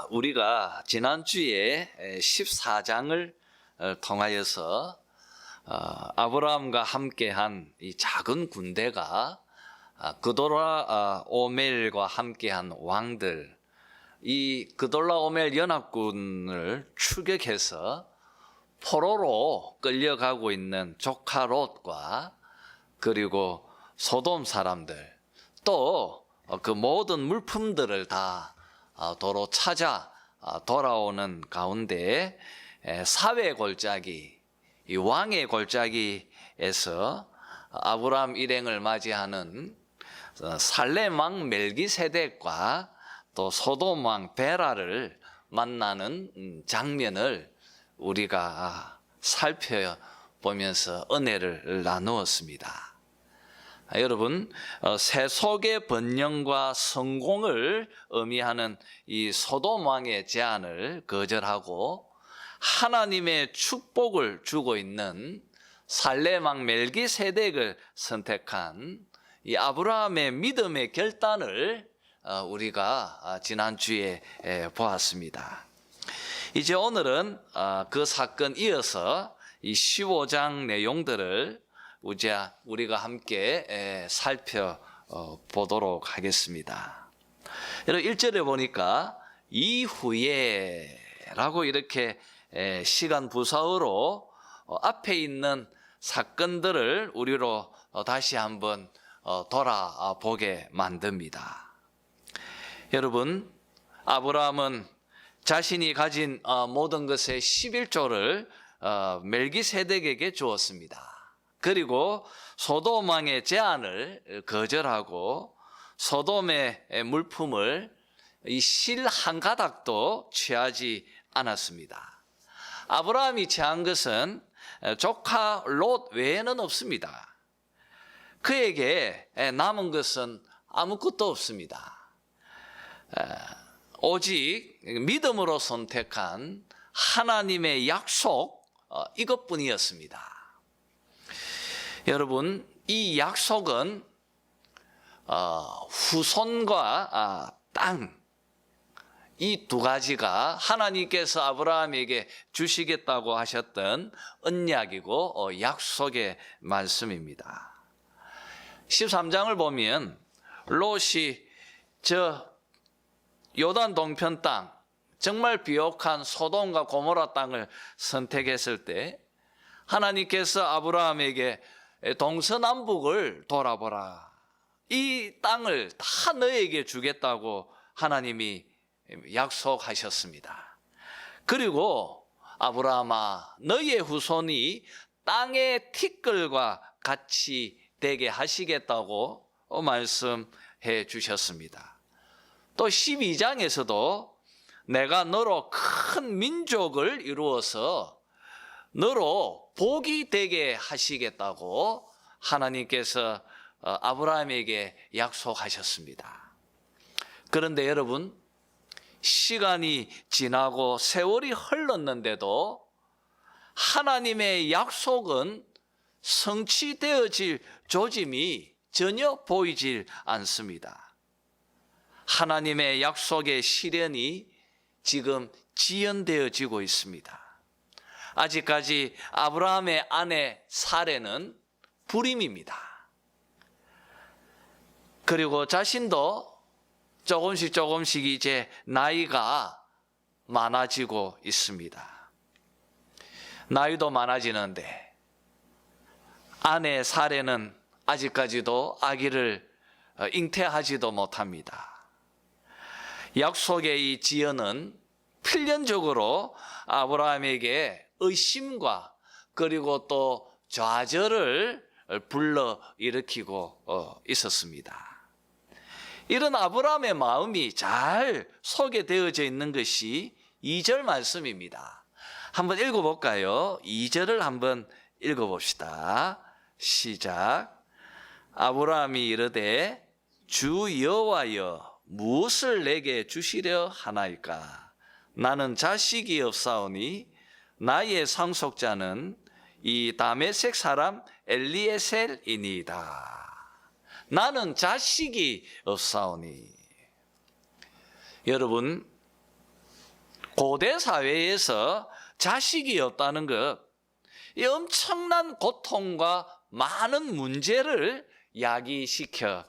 우리가 지난주에 14장을 통하여서 아브라함과 함께한 이 작은 군대가 그돌라 오멜과 함께한 왕들, 이 그돌라 오멜 연합군을 추격해서 포로로 끌려가고 있는 조카 롯과 그리고 소돔 사람들, 또 그 모든 물품들을 다 도로 찾아 돌아오는 가운데 사회 골짜기, 이 왕의 골짜기에서 아브라함 일행을 맞이하는 살렘 왕 멜기세덱과 또 소돔 왕 베라를 만나는 장면을 우리가 살펴보면서 은혜를 나누었습니다. 여러분, 세속의 번영과 성공을 의미하는 이 소돔 왕의 제안을 거절하고 하나님의 축복을 주고 있는 살렘 왕 멜기세덱을 선택한 이 아브라함의 믿음의 결단을 우리가 지난주에 보았습니다. 이제 오늘은 그 사건 이어서 이 15장 내용들을 우리가 함께 살펴보도록 하겠습니다. 여러분 1절에 보니까 이후에 라고 이렇게 시간 부사어로 앞에 있는 사건들을 우리로 다시 한번 돌아보게 만듭니다. 여러분, 아브라함은 자신이 가진 모든 것의 11조를 멜기세덱에게 주었습니다. 그리고 소돔 왕의 제안을 거절하고 소돔의 물품을 이 실 한 가닥도 취하지 않았습니다. 아브라함이 취한 것은 조카 롯 외에는 없습니다. 그에게 남은 것은 아무것도 없습니다. 오직 믿음으로 선택한 하나님의 약속, 이것뿐이었습니다. 여러분, 이 약속은 후손과 땅, 이 두 가지가 하나님께서 아브라함에게 주시겠다고 하셨던 언약이고 약속의 말씀입니다. 13장을 보면 롯이 저 요단 동편 땅, 정말 비옥한 소돔과 고모라 땅을 선택했을 때 하나님께서 아브라함에게 동서남북을 돌아보라, 이 땅을 다 너에게 주겠다고 하나님이 약속하셨습니다. 그리고 아브라함아, 너의 후손이 땅의 티끌과 같이 되게 하시겠다고 말씀해 주셨습니다. 또 12장에서도 내가 너로 큰 민족을 이루어서 너로 복이 되게 하시겠다고 하나님께서 아브라함에게 약속하셨습니다. 그런데 여러분, 시간이 지나고 세월이 흘렀는데도 하나님의 약속은 성취되어질 조짐이 전혀 보이질 않습니다. 하나님의 약속의 실현이 지금 지연되어지고 있습니다. 아직까지 아브라함의 아내 사레는 불임입니다. 그리고 자신도 조금씩 이제 나이가 많아지고 있습니다. 나이도 많아지는데 아내 사레는 아직까지도 아기를 잉태하지도 못합니다. 약속의 이 지연은 필연적으로 아브라함에게 의심과 그리고 또 좌절을 불러일으키고 있었습니다. 이런 아브라함의 마음이 잘 소개되어져 있는 것이 2절 말씀입니다. 한번 읽어볼까요? 2절을 한번 읽어봅시다. 시작. 아브라함이 이르되 주 여호와여, 무엇을 내게 주시려 하나이까? 나는 자식이 없사오니 나의 상속자는 이 다메섹 사람 엘리에셀이니이다. 나는 자식이 없사오니. 여러분, 고대 사회에서 자식이 없다는 것, 이 엄청난 고통과 많은 문제를 야기시켜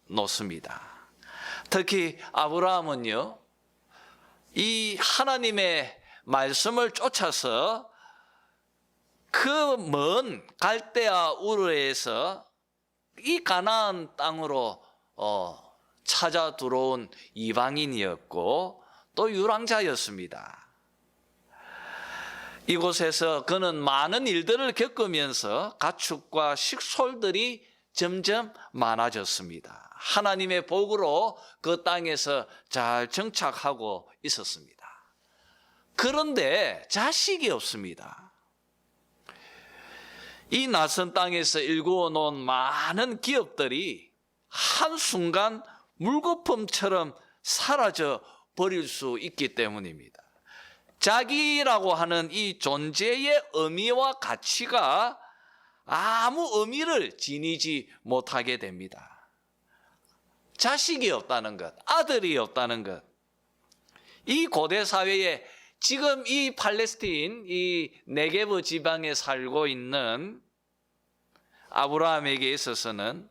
놓습니다. 특히 아브라함은요, 이 하나님의 말씀을 쫓아서 그 먼 갈대아 우르에서 이 가나안 땅으로 찾아 들어온 이방인이었고 또 유랑자였습니다. 이곳에서 그는 많은 일들을 겪으면서 가축과 식솔들이 점점 많아졌습니다. 하나님의 복으로 그 땅에서 잘 정착하고 있었습니다. 그런데 자식이 없습니다. 이 낯선 땅에서 일구어 놓은 많은 기업들이 한순간 물거품처럼 사라져 버릴 수 있기 때문입니다. 자기라고 하는 이 존재의 의미와 가치가 아무 의미를 지니지 못하게 됩니다. 자식이 없다는 것, 아들이 없다는 것. 이 고대 사회에 지금 이 팔레스틴, 이 네게브 지방에 살고 있는 아브라함에게 있어서는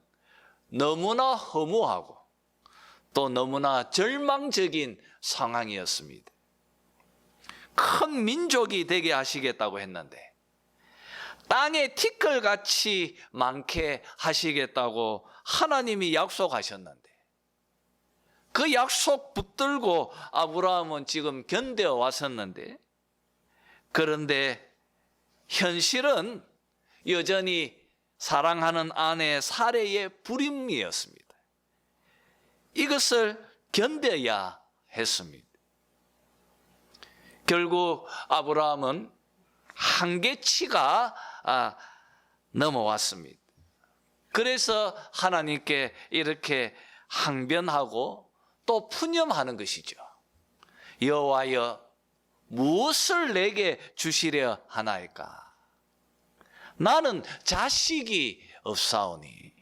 너무나 허무하고 또 너무나 절망적인 상황이었습니다. 큰 민족이 되게 하시겠다고 했는데 땅에 티끌같이 많게 하시겠다고 하나님이 약속하셨는데 그 약속 붙들고 아브라함은 지금 견뎌 왔었는데, 그런데 현실은 여전히 사랑하는 아내 사레의 불임이었습니다. 이것을 견뎌야 했습니다. 결국 아브라함은 한계치가 넘어왔습니다. 그래서 하나님께 이렇게 항변하고 또 푸념하는 것이죠. 여호와여, 무엇을 내게 주시려 하나이까? 나는 자식이 없사오니.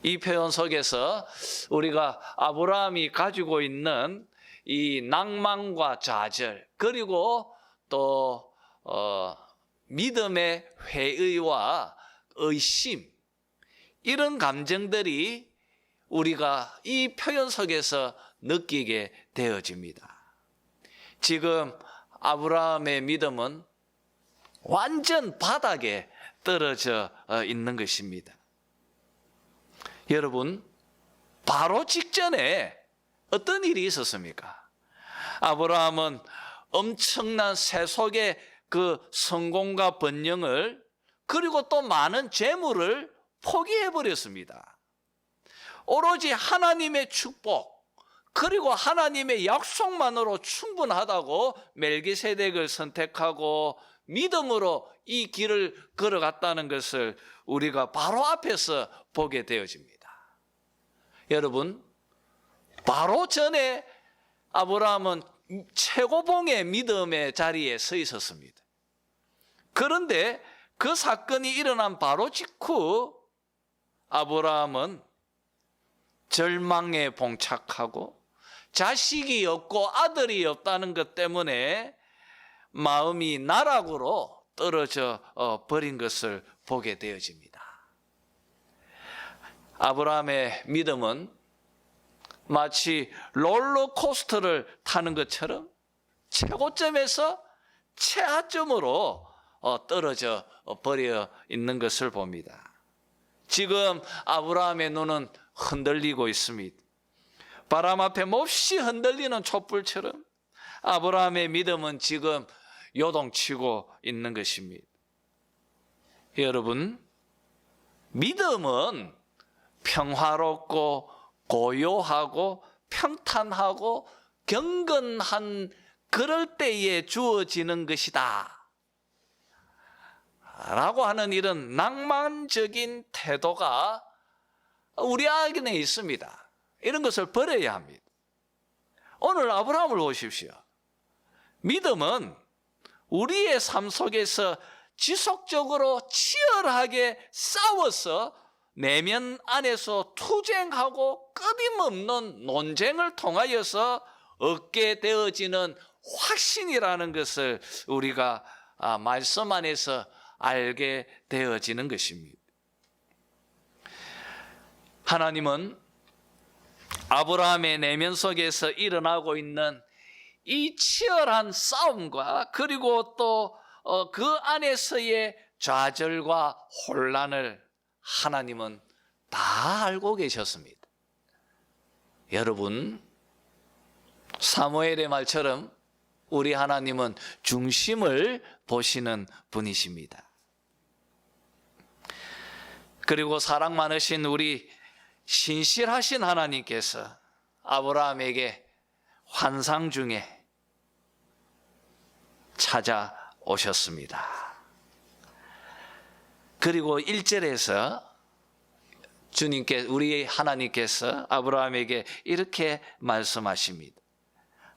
이 표현 속에서 우리가 아브라함이 가지고 있는 이 낭만과 좌절, 그리고 또 믿음의 회의와 의심, 이런 감정들이 우리가 이 표현 속에서 느끼게 되어집니다. 지금 아브라함의 믿음은 완전 바닥에 떨어져 있는 것입니다. 여러분, 바로 직전에 어떤 일이 있었습니까? 아브라함은 엄청난 세속의 그 성공과 번영을, 그리고 또 많은 재물을 포기해버렸습니다. 오로지 하나님의 축복, 그리고 하나님의 약속만으로 충분하다고 멜기세덱을 선택하고 믿음으로 이 길을 걸어갔다는 것을 우리가 바로 앞에서 보게 되어집니다. 여러분, 바로 전에 아브라함은 최고봉의 믿음의 자리에 서 있었습니다. 그런데 그 사건이 일어난 바로 직후 아브라함은 절망에 봉착하고 자식이 없고 아들이 없다는 것 때문에 마음이 나락으로 떨어져 버린 것을 보게 되어집니다. 아브라함의 믿음은 마치 롤러코스터를 타는 것처럼 최고점에서 최하점으로 떨어져 버려 있는 것을 봅니다. 지금 아브라함의 눈은 흔들리고 있습니다. 바람 앞에 몹시 흔들리는 촛불처럼 아브라함의 믿음은 지금 요동치고 있는 것입니다. 여러분, 믿음은 평화롭고 고요하고 평탄하고 경건한 그럴 때에 주어지는 것이다 라고 하는 이런 낭만적인 태도가 우리 안에 있습니다. 이런 것을 버려야 합니다. 오늘 아브라함을 보십시오. 믿음은 우리의 삶 속에서 지속적으로 치열하게 싸워서 내면 안에서 투쟁하고 끊임없는 논쟁을 통하여서 얻게 되어지는 확신이라는 것을 우리가 말씀 안에서 알게 되어지는 것입니다. 하나님은 아브라함의 내면 속에서 일어나고 있는 이 치열한 싸움과 그리고 또 그 안에서의 좌절과 혼란을 하나님은 다 알고 계셨습니다. 여러분, 사무엘의 말처럼 우리 하나님은 중심을 보시는 분이십니다. 그리고 사랑 많으신 우리 신실하신 하나님께서 아브라함에게 환상 중에 찾아오셨습니다. 그리고 1절에서 우리 하나님께서 아브라함에게 이렇게 말씀하십니다.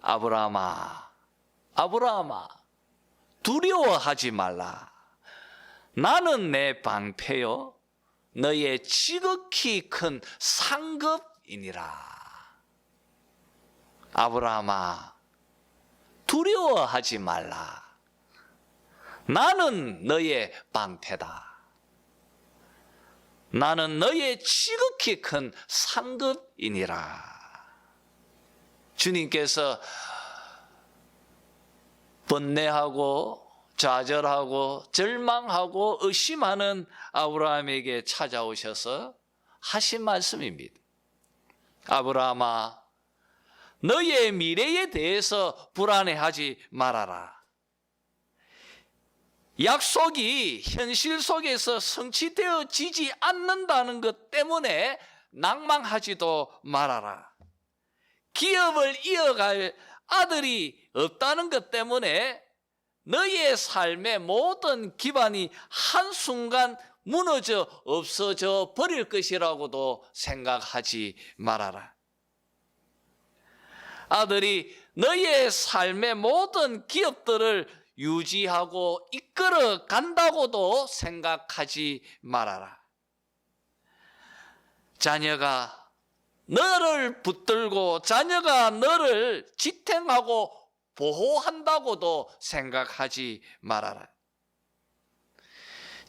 아브라함아, 아브라함아, 두려워하지 말라. 나는 내 방패요 너의 지극히 큰 상급이니라. 아브라함아, 두려워하지 말라. 나는 너의 방패다. 나는 너의 지극히 큰 상급이니라. 주님께서 번뇌하고 좌절하고 절망하고 의심하는 아브라함에게 찾아오셔서 하신 말씀입니다. 아브라함아, 너의 미래에 대해서 불안해하지 말아라. 약속이 현실 속에서 성취되어지지 않는다는 것 때문에 낭망하지도 말아라. 기업을 이어갈 아들이 없다는 것 때문에 너의 삶의 모든 기반이 한순간 무너져 없어져 버릴 것이라고도 생각하지 말아라. 아들이 너의 삶의 모든 기업들을 유지하고 이끌어 간다고도 생각하지 말아라. 자녀가 너를 붙들고 자녀가 너를 지탱하고 보호한다고도 생각하지 말아라.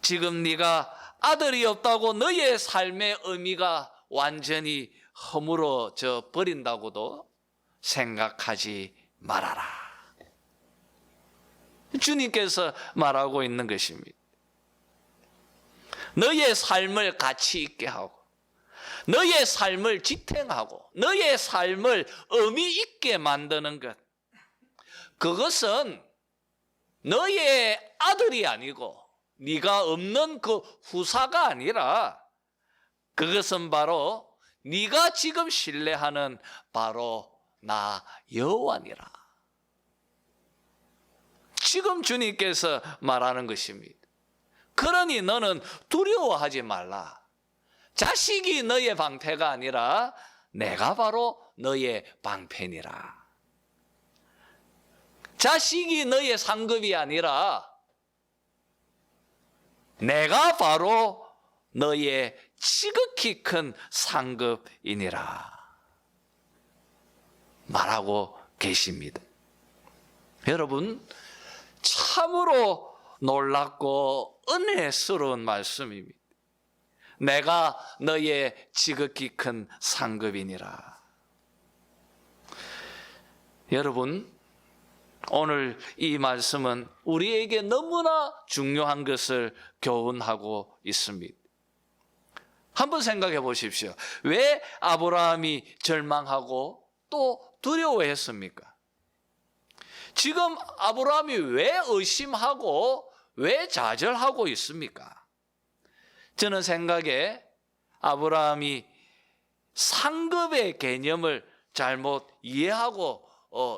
지금 네가 아들이 없다고 너의 삶의 의미가 완전히 허물어져 버린다고도 생각하지 말아라. 주님께서 말하고 있는 것입니다. 너의 삶을 가치 있게 하고 너의 삶을 지탱하고 너의 삶을 의미 있게 만드는 것, 그것은 너의 아들이 아니고 네가 없는 그 후사가 아니라 그것은 바로 네가 지금 신뢰하는 바로 나 여호와니라. 지금 주님께서 말하는 것입니다. 그러니 너는 두려워하지 말라. 자식이 너의 방패가 아니라 내가 바로 너의 방패니라. 자식이 너의 상급이 아니라 내가 바로 너의 지극히 큰 상급이니라 말하고 계십니다. 여러분, 참으로 놀랍고 은혜스러운 말씀입니다. 내가 너의 지극히 큰 상급이니라. 여러분, 오늘 이 말씀은 우리에게 너무나 중요한 것을 교훈하고 있습니다. 한번 생각해 보십시오. 왜 아브라함이 절망하고 또 두려워했습니까? 지금 아브라함이 왜 의심하고 왜 좌절하고 있습니까? 저는 생각에 아브라함이 상급의 개념을 잘못 이해하고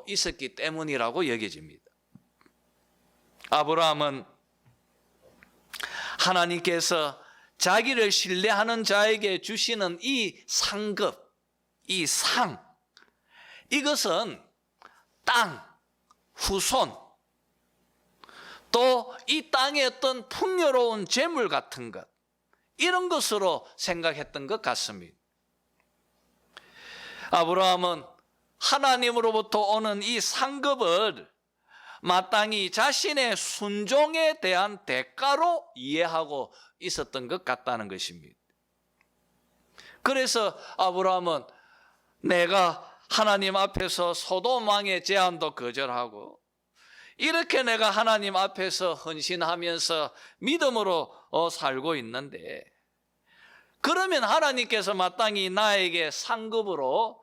있었기 때문이라고 여겨집니다. 아브라함은 하나님께서 자기를 신뢰하는 자에게 주시는 이 상급, 이 상, 이것은 땅, 후손, 또 이 땅의 어떤 풍요로운 재물 같은 것, 이런 것으로 생각했던 것 같습니다. 아브라함은 하나님으로부터 오는 이 상급을 마땅히 자신의 순종에 대한 대가로 이해하고 있었던 것 같다는 것입니다. 그래서 아브라함은 내가 하나님 앞에서 소돔 왕의 제안도 거절하고 이렇게 내가 하나님 앞에서 헌신하면서 믿음으로 살고 있는데, 그러면 하나님께서 마땅히 나에게 상급으로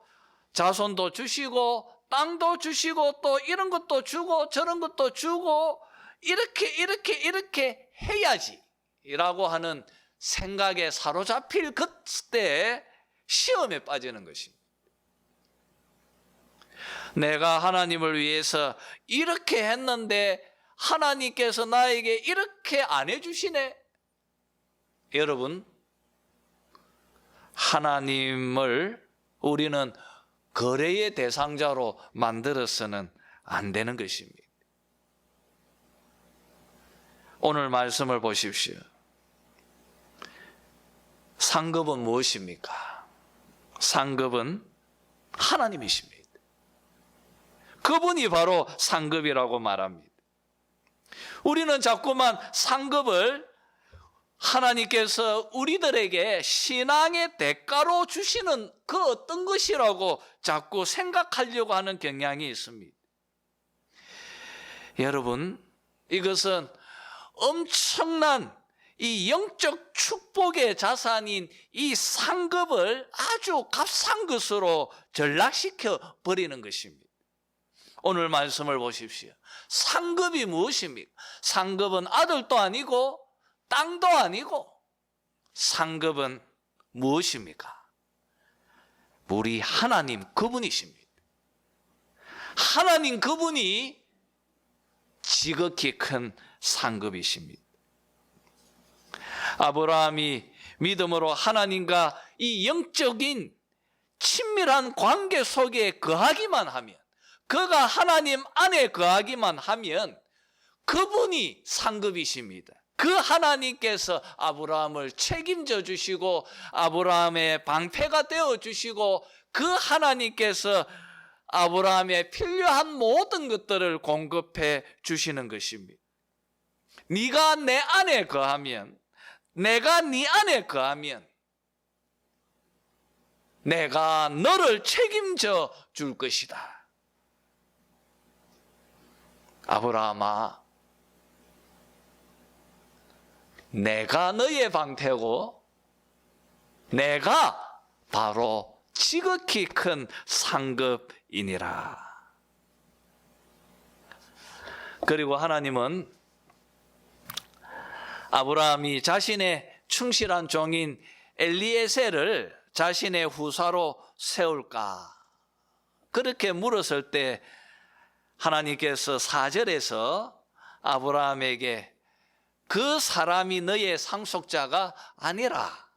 자손도 주시고 땅도 주시고 또 이런 것도 주고 저런 것도 주고 이렇게 해야지 라고 하는 생각에 사로잡힐 그때 시험에 빠지는 것입니다. 내가 하나님을 위해서 이렇게 했는데 하나님께서 나에게 이렇게 안 해주시네. 여러분, 하나님을 우리는 거래의 대상자로 만들어서는 안 되는 것입니다. 오늘 말씀을 보십시오. 상급은 무엇입니까? 상급은 하나님이십니다. 그분이 바로 상급이라고 말합니다. 우리는 자꾸만 상급을 하나님께서 우리들에게 신앙의 대가로 주시는 그 어떤 것이라고 자꾸 생각하려고 하는 경향이 있습니다. 여러분, 이것은 엄청난 이 영적 축복의 자산인 이 상급을 아주 값싼 것으로 전락시켜 버리는 것입니다. 오늘 말씀을 보십시오. 상급이 무엇입니까? 상급은 아들도 아니고 땅도 아니고 상급은 무엇입니까? 우리 하나님 그분이십니다. 하나님 그분이 지극히 큰 상급이십니다. 아브라함이 믿음으로 하나님과 이 영적인 친밀한 관계 속에 거하기만 하면, 그가 하나님 안에 거하기만 하면 그분이 상급이십니다. 그 하나님께서 아브라함을 책임져 주시고 아브라함의 방패가 되어 주시고 그 하나님께서 아브라함의 필요한 모든 것들을 공급해 주시는 것입니다. 네가 내 안에 거하면, 내가 네 안에 거하면 내가 너를 책임져 줄 것이다. 아브라함아, 내가 너의 방패고 내가 바로 지극히 큰 상급이니라. 그리고 하나님은 아브라함이 자신의 충실한 종인 엘리에셀을 자신의 후사로 세울까 그렇게 물었을 때 하나님께서 4절에서 아브라함에게 그 사람이 너의 상속자가 아니라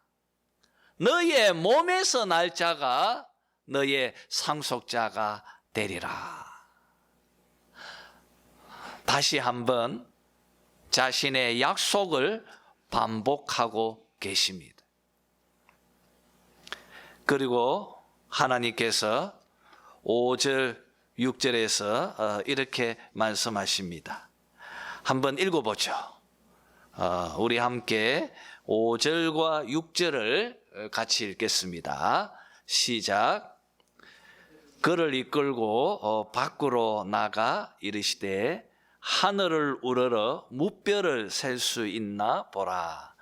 너의 몸에서 날 자가 너의 상속자가 되리라. 다시 한번 자신의 약속을 반복하고 계십니다. 그리고 하나님께서 5절, 6절에서 이렇게 말씀하십니다. 한번 읽어보죠. 우리 함께 5절과 6절을 같이 읽겠습니다. 시작. 그를 이끌고 밖으로 나가 이르시되 하늘을 우러러 무뼈를 셀 수 있나 보라.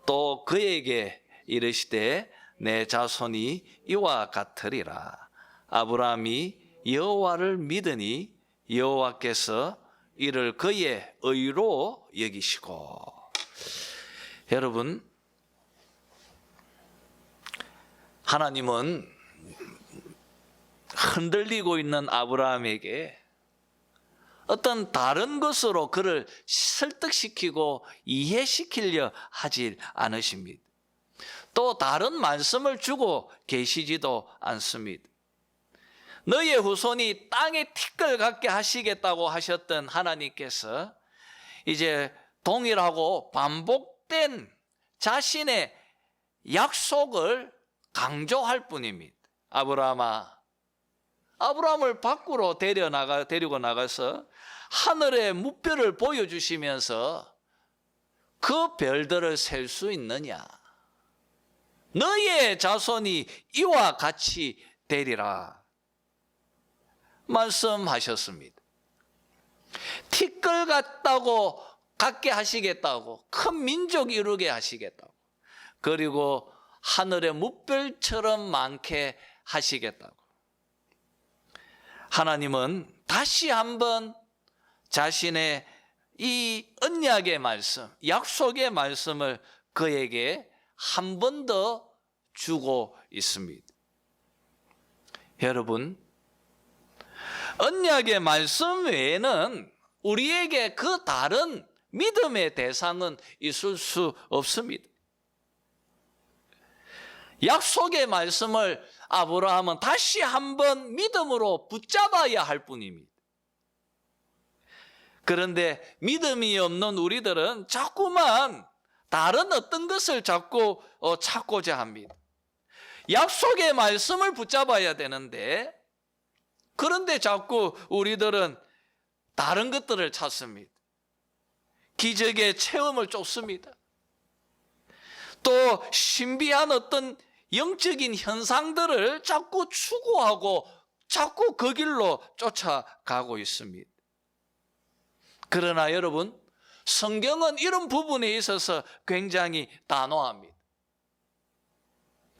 또 그에게 이르시되 내 자손이 이와 같으리라. 아브라함이 여호와를 믿으니 여호와께서 이를 그의 의로 여기시고. 여러분, 하나님은 흔들리고 있는 아브라함에게 어떤 다른 것으로 그를 설득시키고 이해시키려 하지 않으십니다. 또 다른 말씀을 주고 계시지도 않습니다. 너의 후손이 땅에 티끌 같게 하시겠다고 하셨던 하나님께서 이제 동일하고 반복된 자신의 약속을 강조할 뿐입니다. 아브라함아, 아브라함을 밖으로 데리고 나가서 하늘의 무별을 보여주시면서 그 별들을 셀 수 있느냐? 너의 자손이 이와 같이 되리라 말씀하셨습니다. 티끌 같게 하시겠다고, 큰 민족 이루게 하시겠다고, 그리고 하늘의 무별처럼 많게 하시겠다고. 하나님은 다시 한번 자신의 이 언약의 말씀, 약속의 말씀을 그에게 한 번 더 주고 있습니다. 여러분, 언약의 말씀 외에는 우리에게 그 다른 믿음의 대상은 있을 수 없습니다. 약속의 말씀을 아브라함은 다시 한번 믿음으로 붙잡아야 할 뿐입니다. 그런데 믿음이 없는 우리들은 자꾸만 다른 어떤 것을 자꾸 찾고자 합니다. 약속의 말씀을 붙잡아야 되는데, 그런데 자꾸 우리들은 다른 것들을 찾습니다. 기적의 체험을 쫓습니다. 또 신비한 어떤 영적인 현상들을 자꾸 추구하고 자꾸 그 길로 쫓아가고 있습니다. 그러나 여러분, 성경은 이런 부분에 있어서 굉장히 단호합니다.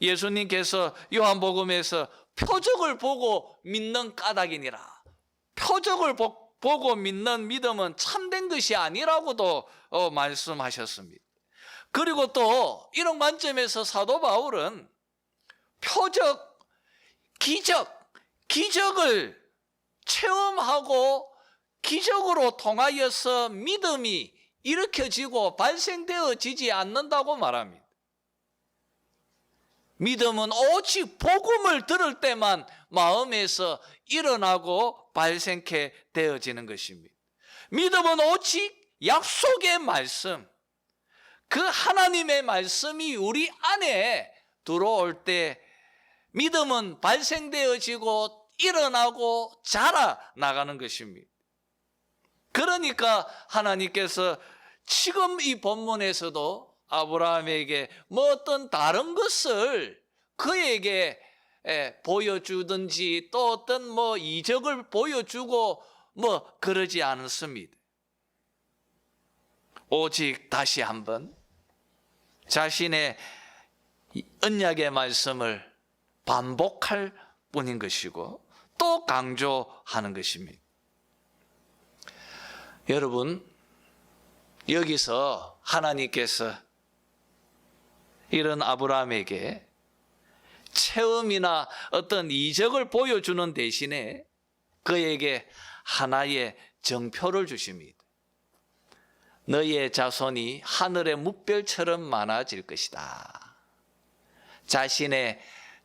예수님께서 요한복음에서 표적을 보고 믿는 까닭이니라, 표적을 보고 믿는 믿음은 참된 것이 아니라고도 말씀하셨습니다. 그리고 또 이런 관점에서 사도 바울은 표적, 기적을 체험하고 기적으로 통하여서 믿음이 일으켜지고 발생되어지지 않는다고 말합니다. 믿음은 오직 복음을 들을 때만 마음에서 일어나고 발생케 되어지는 것입니다. 믿음은 오직 약속의 말씀, 그 하나님의 말씀이 우리 안에 들어올 때 믿음은 발생되어지고 일어나고 자라나가는 것입니다. 그러니까 하나님께서 지금 이 본문에서도 아브라함에게 뭐 어떤 다른 것을 그에게 보여주든지 또 어떤 뭐 이적을 보여주고 뭐 그러지 않았습니다. 오직 다시 한번 자신의 언약의 말씀을 반복할 뿐인 것이고 또 강조하는 것입니다. 여러분, 여기서 하나님께서 이런 아브라함에게 체험이나 어떤 이적을 보여주는 대신에 그에게 하나의 정표를 주십니다. 너의 자손이 하늘의 무별처럼 많아질 것이다. 자신의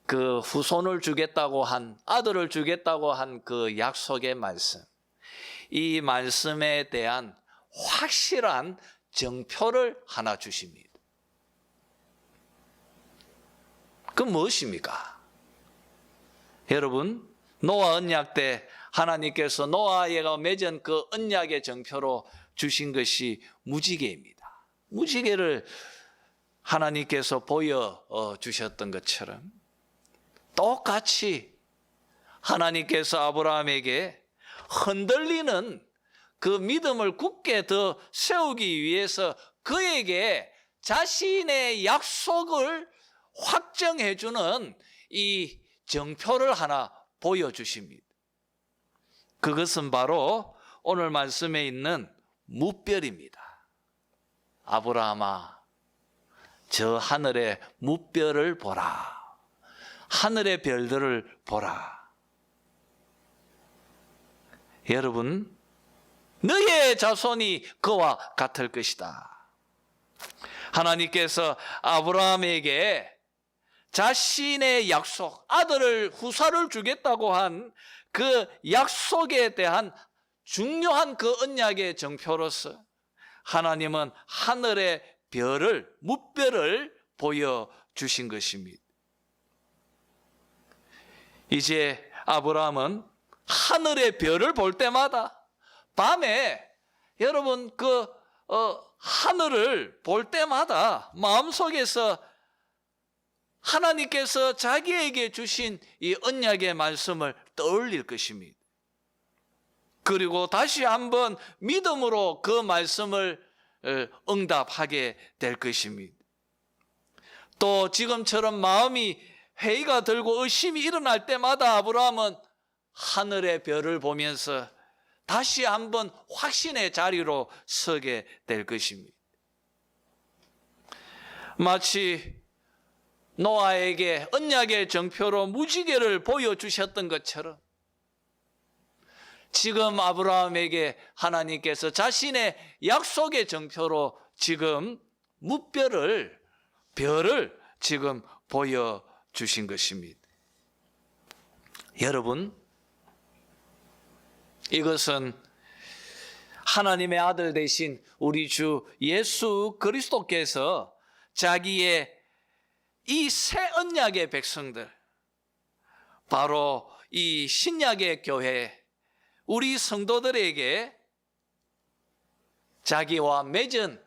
그 후손을 주겠다고 한, 아들을 주겠다고 한 그 약속의 말씀, 이 말씀에 대한 확실한 정표를 하나 주십니다. 그 무엇입니까? 여러분, 노아 언약 때 하나님께서 노아가 맺은 그 언약의 정표로 주신 것이 무지개입니다. 무지개를 하나님께서 보여주셨던 것처럼 똑같이 하나님께서 아브라함에게 흔들리는 그 믿음을 굳게 더 세우기 위해서 그에게 자신의 약속을 확정해주는 이 정표를 하나 보여주십니다. 그것은 바로 오늘 말씀에 있는 무별입니다. 아브라함아, 저 하늘의 무별을 보라. 하늘의 별들을 보라. 여러분, 너의 자손이 그와 같을 것이다. 하나님께서 아브라함에게 자신의 약속, 아들을 후사를 주겠다고 한 그 약속에 대한 중요한 그 언약의 정표로서 하나님은 하늘의 별을, 무별을 보여주신 것입니다. 이제 아브라함은 하늘의 별을 볼 때마다 밤에 여러분 하늘을 볼 때마다 마음속에서 하나님께서 자기에게 주신 이 언약의 말씀을 떠올릴 것입니다. 그리고 다시 한번 믿음으로 그 말씀을 응답하게 될 것입니다. 또 지금처럼 마음이 회의가 들고 의심이 일어날 때마다 아브라함은 하늘의 별을 보면서 다시 한번 확신의 자리로 서게 될 것입니다. 마치 노아에게 언약의 정표로 무지개를 보여주셨던 것처럼 지금 아브라함에게 하나님께서 자신의 약속의 정표로 지금 별을 지금 보여주신 것입니다. 여러분, 이것은 하나님의 아들 되신 우리 주 예수 그리스도께서 자기의 이 새 언약의 백성들, 바로 이 신약의 교회, 우리 성도들에게 자기와 맺은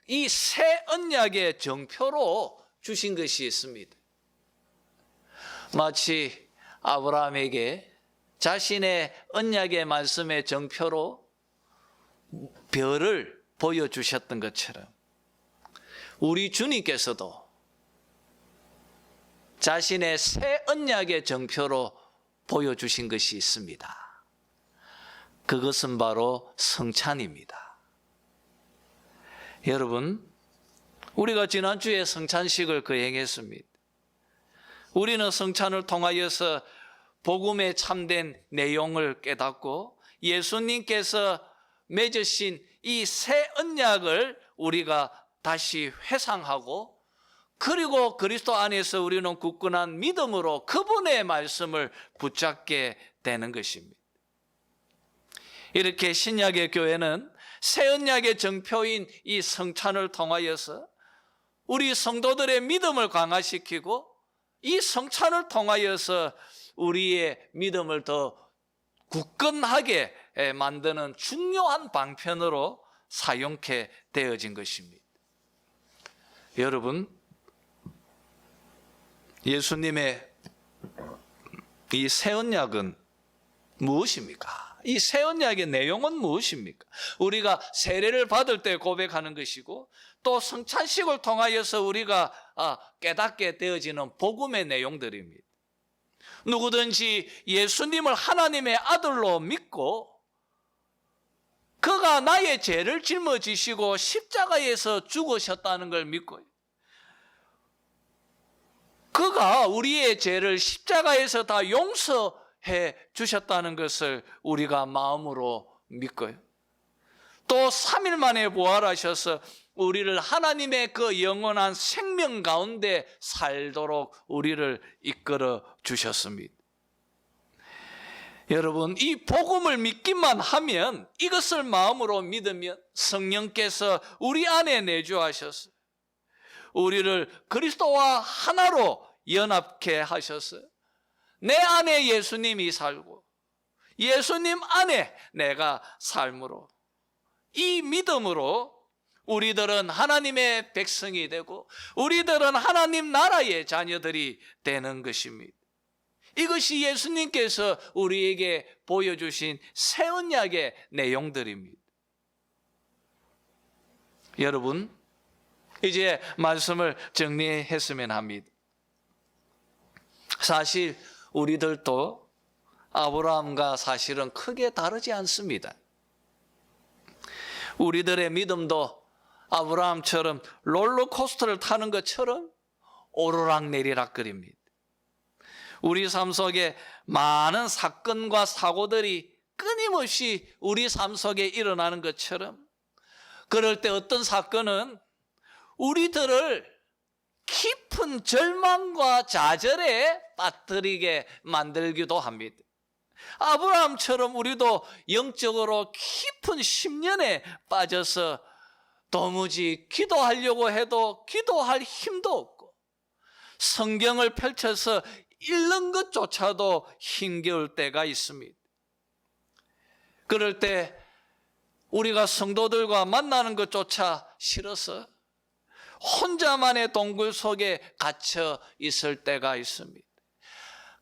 이 새 언약의 정표로 주신 것이 있습니다. 마치 아브라함에게 자신의 언약의 말씀의 정표로 별을 보여주셨던 것처럼 우리 주님께서도 자신의 새 언약의 정표로 보여주신 것이 있습니다. 그것은 바로 성찬입니다. 여러분, 우리가 지난주에 성찬식을 거행했습니다. 우리는 성찬을 통하여서 복음에 참된 내용을 깨닫고 예수님께서 맺으신 이 새 언약을 우리가 다시 회상하고, 그리고 그리스도 안에서 우리는 굳건한 믿음으로 그분의 말씀을 붙잡게 되는 것입니다. 이렇게 신약의 교회는 새 언약의 정표인 이 성찬을 통하여서 우리 성도들의 믿음을 강화시키고, 이 성찬을 통하여서 우리의 믿음을 더 굳건하게 만드는 중요한 방편으로 사용케 되어진 것입니다. 여러분, 예수님의 이 새 언약은 무엇입니까? 이 새 언약의 내용은 무엇입니까? 우리가 세례를 받을 때 고백하는 것이고, 또 성찬식을 통하여서 우리가 깨닫게 되어지는 복음의 내용들입니다. 누구든지 예수님을 하나님의 아들로 믿고 그가 나의 죄를 짊어지시고 십자가에서 죽으셨다는 걸 믿고, 그가 우리의 죄를 십자가에서 다 용서해 주셨다는 것을 우리가 마음으로 믿고요. 또 3일 만에 부활하셔서 우리를 하나님의 그 영원한 생명 가운데 살도록 우리를 이끌어 주셨습니다. 여러분, 이 복음을 믿기만 하면, 이것을 마음으로 믿으면 성령께서 우리 안에 내주하셔서 우리를 그리스도와 하나로 연합케 하셔서 내 안에 예수님이 살고 예수님 안에 내가 삶으로, 이 믿음으로 우리들은 하나님의 백성이 되고 우리들은 하나님 나라의 자녀들이 되는 것입니다. 이것이 예수님께서 우리에게 보여주신 새 언약의 내용들입니다. 여러분, 이제 말씀을 정리했으면 합니다. 사실 우리들도 아브라함과 사실은 크게 다르지 않습니다. 우리들의 믿음도 아브라함처럼 롤러코스터를 타는 것처럼 오르락내리락거립니다. 우리 삶 속에 많은 사건과 사고들이 끊임없이 우리 삶 속에 일어나는 것처럼, 그럴 때 어떤 사건은 우리들을 깊은 절망과 좌절에 빠뜨리게 만들기도 합니다. 아브라함처럼 우리도 영적으로 깊은 심련에 빠져서 도무지 기도하려고 해도 기도할 힘도 없고, 성경을 펼쳐서 잃는 것조차도 힘겨울 때가 있습니다. 그럴 때 우리가 성도들과 만나는 것조차 싫어서 혼자만의 동굴 속에 갇혀 있을 때가 있습니다.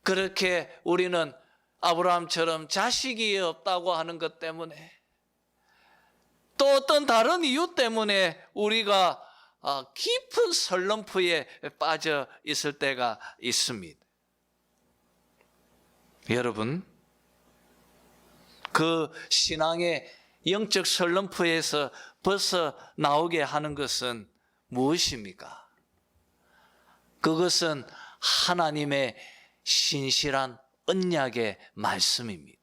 그렇게 우리는 아브라함처럼 자식이 없다고 하는 것 때문에 또 어떤 다른 이유 때문에 우리가 깊은 설렁프에 빠져 있을 때가 있습니다. 여러분, 그 신앙의 영적 설렁프에서 벗어나오게 하는 것은 무엇입니까? 그것은 하나님의 신실한 언약의 말씀입니다.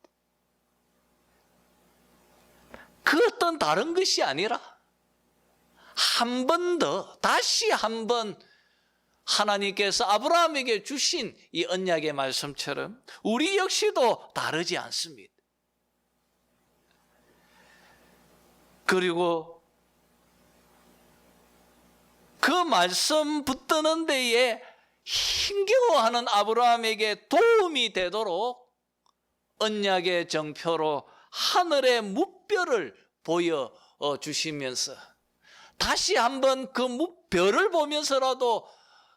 그 어떤 다른 것이 아니라 한 번 더, 다시 한 번 하나님께서 아브라함에게 주신 이 언약의 말씀처럼 우리 역시도 다르지 않습니다. 그리고 그 말씀 붙드는 데에 힘겨워하는 아브라함에게 도움이 되도록 언약의 정표로 하늘의 무별을 보여주시면서 다시 한번 그 무별을 보면서라도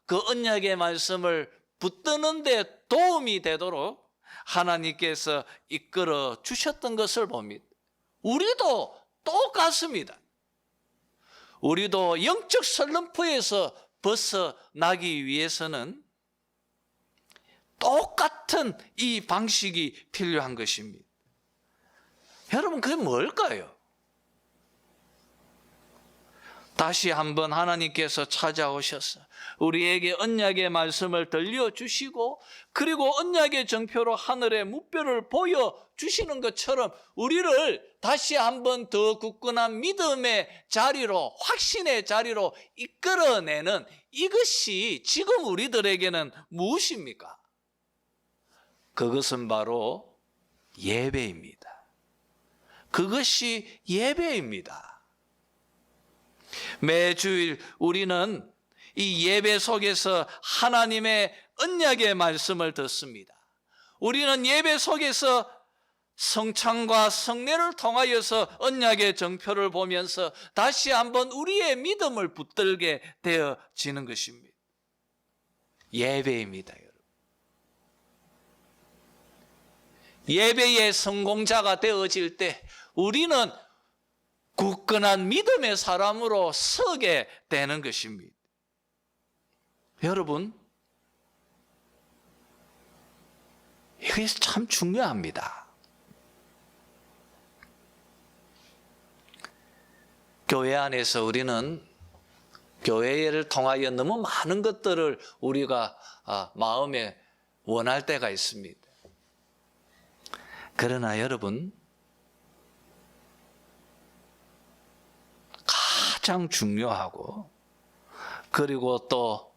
그 언약의 말씀을 붙드는 데 도움이 되도록 하나님께서 이끌어 주셨던 것을 봅니다. 우리도 똑같습니다. 우리도 영적 설렁프에서 벗어나기 위해서는 똑같은 이 방식이 필요한 것입니다. 여러분, 그게 뭘까요? 다시 한번 하나님께서 찾아오셔서 우리에게 언약의 말씀을 들려주시고 그리고 언약의 정표로 하늘의 무별을 보여주시는 것처럼 우리를 다시 한번 더 굳건한 믿음의 자리로, 확신의 자리로 이끌어내는 이것이 지금 우리들에게는 무엇입니까? 그것은 바로 예배입니다. 그것이 예배입니다. 매주일 우리는 이 예배 속에서 하나님의 언약의 말씀을 듣습니다. 우리는 예배 속에서 성찬과 성례를 통하여서 언약의 정표를 보면서 다시 한번 우리의 믿음을 붙들게 되어지는 것입니다. 예배입니다, 여러분. 예배의 성공자가 되어질 때 우리는 굳건한 믿음의 사람으로 서게 되는 것입니다. 여러분, 이게 참 중요합니다. 교회 안에서 우리는 교회를 통하여 너무 많은 것들을 우리가 마음에 원할 때가 있습니다. 그러나 여러분, 가장 중요하고 그리고 또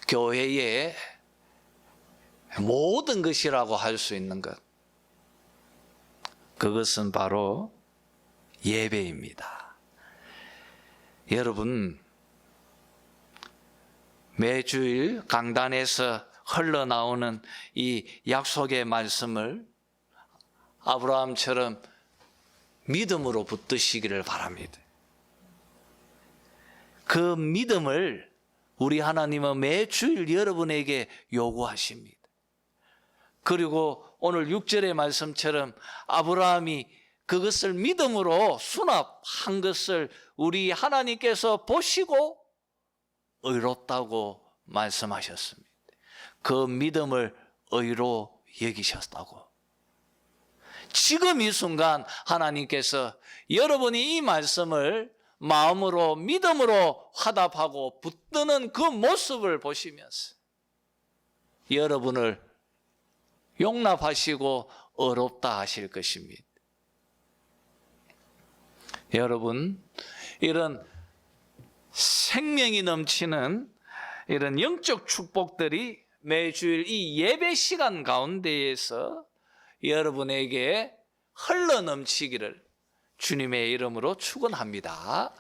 교회의 모든 것이라고 할 수 있는 것, 그것은 바로 예배입니다. 여러분, 매주일 강단에서 흘러나오는 이 약속의 말씀을 아브라함처럼 믿음으로 붙드시기를 바랍니다. 그 믿음을 우리 하나님은 매주일 여러분에게 요구하십니다. 그리고 오늘 6절의 말씀처럼 아브라함이 그것을 믿음으로 수납한 것을 우리 하나님께서 보시고 의롭다고 말씀하셨습니다. 그 믿음을 의로 여기셨다고. 지금 이 순간 하나님께서 여러분이 이 말씀을 마음으로 믿음으로 화답하고 붙드는 그 모습을 보시면서 여러분을 용납하시고 의롭다 하실 것입니다. 여러분, 이런 생명이 넘치는 이런 영적 축복들이 매주일 이 예배 시간 가운데에서 여러분에게 흘러넘치기를 주님의 이름으로 축원합니다.